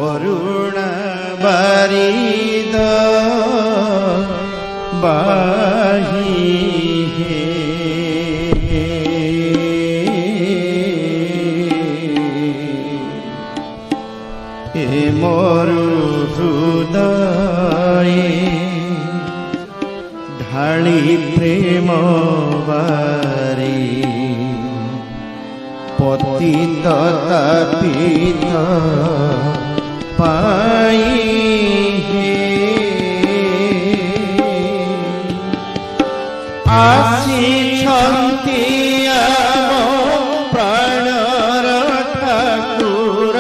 କରୁଣା ବାରିଦ ବାହି ହେ मोरु हृदये ढाली प्रेम बारी पतित तापित पाई हे आसिछन्ति आम प्राणर ठाकुर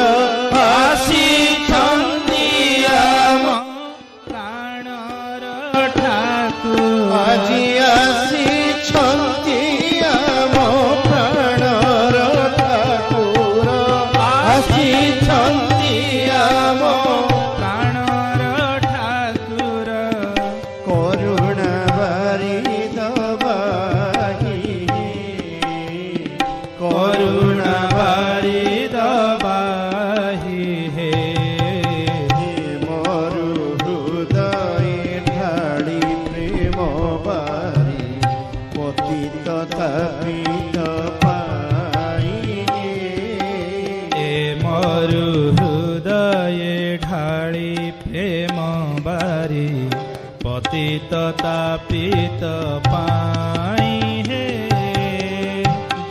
আজি আসিছন্তি আম প্রাণর ঠাকুর আসিছন্তি আম প্রাণর ঠাকুর করুণা বারিদ বাহি করুণা বারিদ বাহি হে মরু হৃদয়ে ঢালি প্রেম বারি পতিত তাপিত পাই মরু হৃদয়ে ঢালি প্রেম বারি পতিত তাপিত পাই হে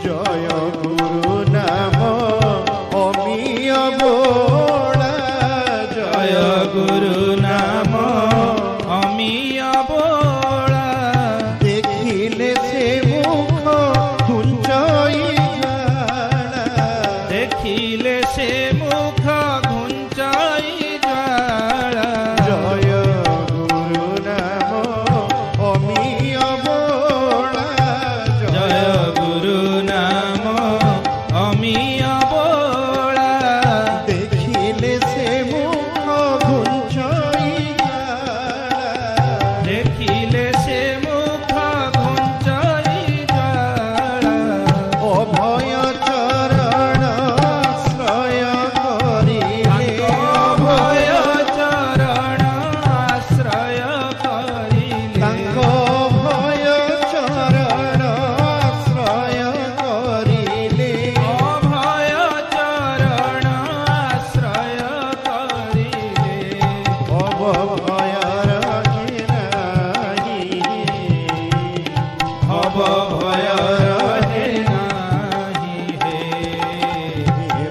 জয় গুরু নাম অমিয় বোলা জয় গুরু নাম অমিয় বোলা দেখিলে সে মুখ ঘুঞ্চই জ্বালা দেখিলে সে মুখ ঘুঞ্চাই জ্বালা জয় গুরু নাম অমিয় বোলা জয় গুরু নাম অমিয় বোলা দেখিলে সে মুখ ঘুঞ্চই জ্বালা দেখিলে সে মুখ ঘুঞ্চাই জ্বালা অভয় চরণ আশ্রয় করিলে ভয় চরণ আশ্রয় করিলে তাঙ্ক ভয় চরণ আশ্রয় করিলে অভয় চরণ আশ্রয় করিলে অবভয়র ঘেরাহি ভব ভয় রহে নাহি হে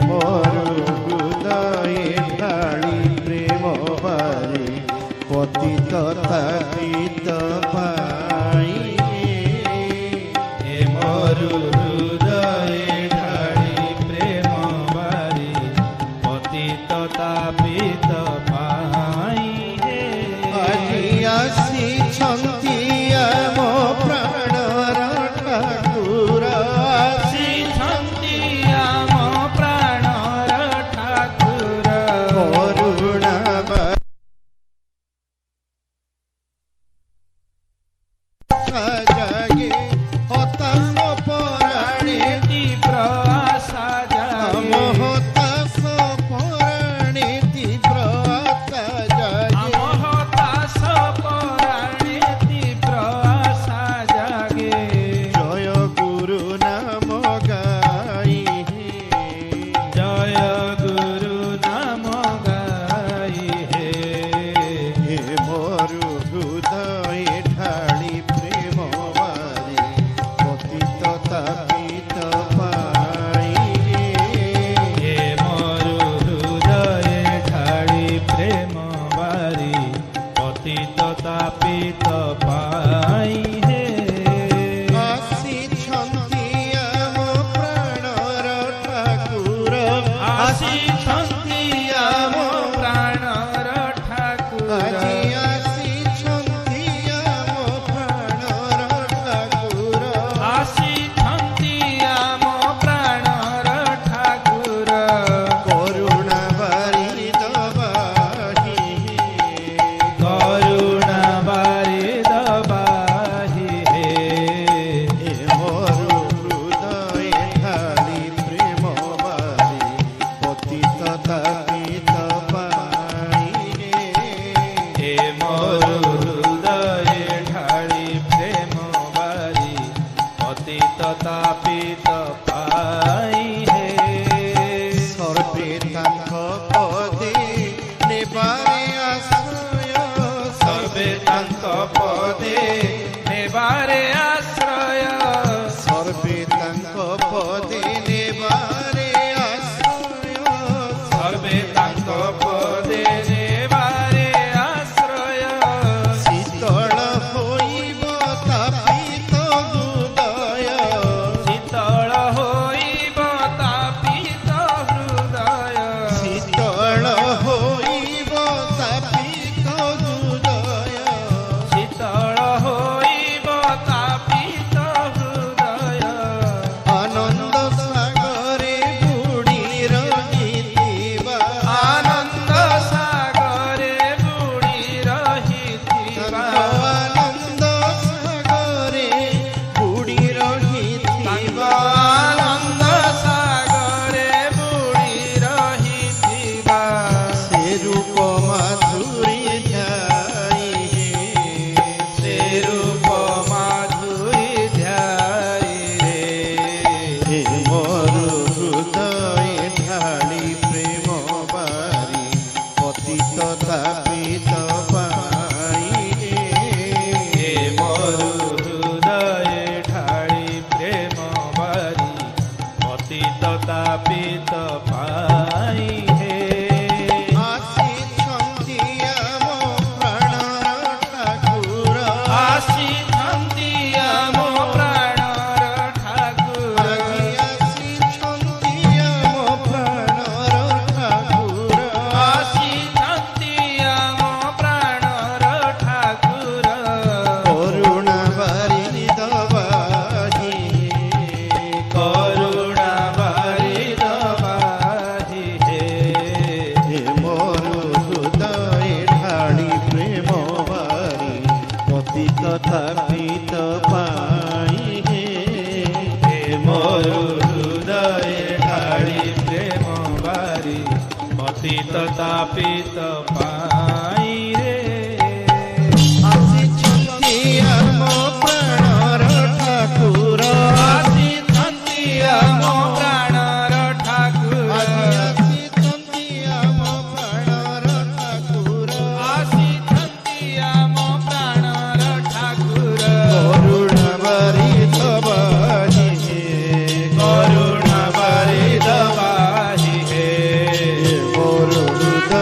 মোর হৃদয়ে ঢালি প্রেম বারি পতিত তাপিত পাই হে মরু হৃদয়ে ঢালি প্রেম বারি পতিত তাপিত পাই হে আজি আসিছন্তি আম প্রাণর ঠাকুর শ্রীছন্তি আম প্রাণর ঠাকুর করুণা জাগে হতাশ পরাণে তীব্র আশা জাগে হতাশ পরাণে তীব্র ପତିତ ପାଇ ରେ ଆସିଛନ୍ତି ଆମ ପ୍ରାଣର ଠାକୁର ଆସିଛନ୍ତି ଆମ ପ୍ରାଣର ଠାକୁର ଆସିଛନ୍ତି ଆମ ପ୍ରାଣର ଠାକୁର ଆସିଛନ୍ତି ଆମ ପ୍ରାଣର ଠାକୁର କରୁଣା ବାରିଧ ବାହି କରୁଣ ବାରିଦ ବାହି ହେ ମୋର ହୃଦୟ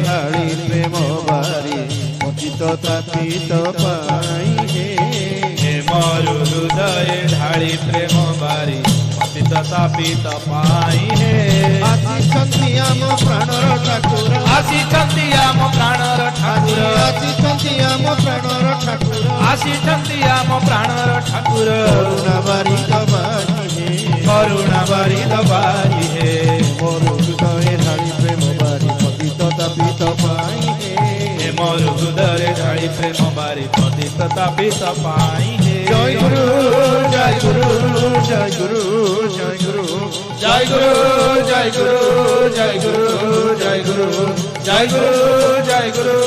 ଢାଳି ପ୍ରେମ ବାରି ପତିତ ତାପିତ ପାଇ ହେ ମରୁ ହୃଦୟ ଢାଳି ପ୍ରେମ ବାରି ପତିତ ତାପିତ ପାଇ ହେ ଆସିଛନ୍ତି ଆମ ପ୍ରାଣର ଠାକୁର ଆସିଛନ୍ତି ଆମ ପ୍ରାଣର ଠାକୁର ଆସିଛନ୍ତି ଆମ ପ୍ରାଣର ଠାକୁର ଆସିଛନ୍ତି ଆମ ପ୍ରାଣର ଠାକୁର କରୁଣା ବାରିଧ ବାହି ହେ କରୁଣ ବାରିଦ ବାହି ହେ ମୋର ହୃଦୟ ଢାଳି ପ୍ରେମ ବାରି ପତିତ ତାପିତ ପାଇ ହେ ମରୁ ହୃଦୟରେ ଢାଳି ପ୍ରେମ ବାରି ପତିତ ତାପିତ ପାଇ ହେ জয় গুরু জয় গুরু জয় গুরু জয় গুরু জয় গুরু জয় গুরু জয় গুরু জয় গুরু জয় গুরু জয় গুরু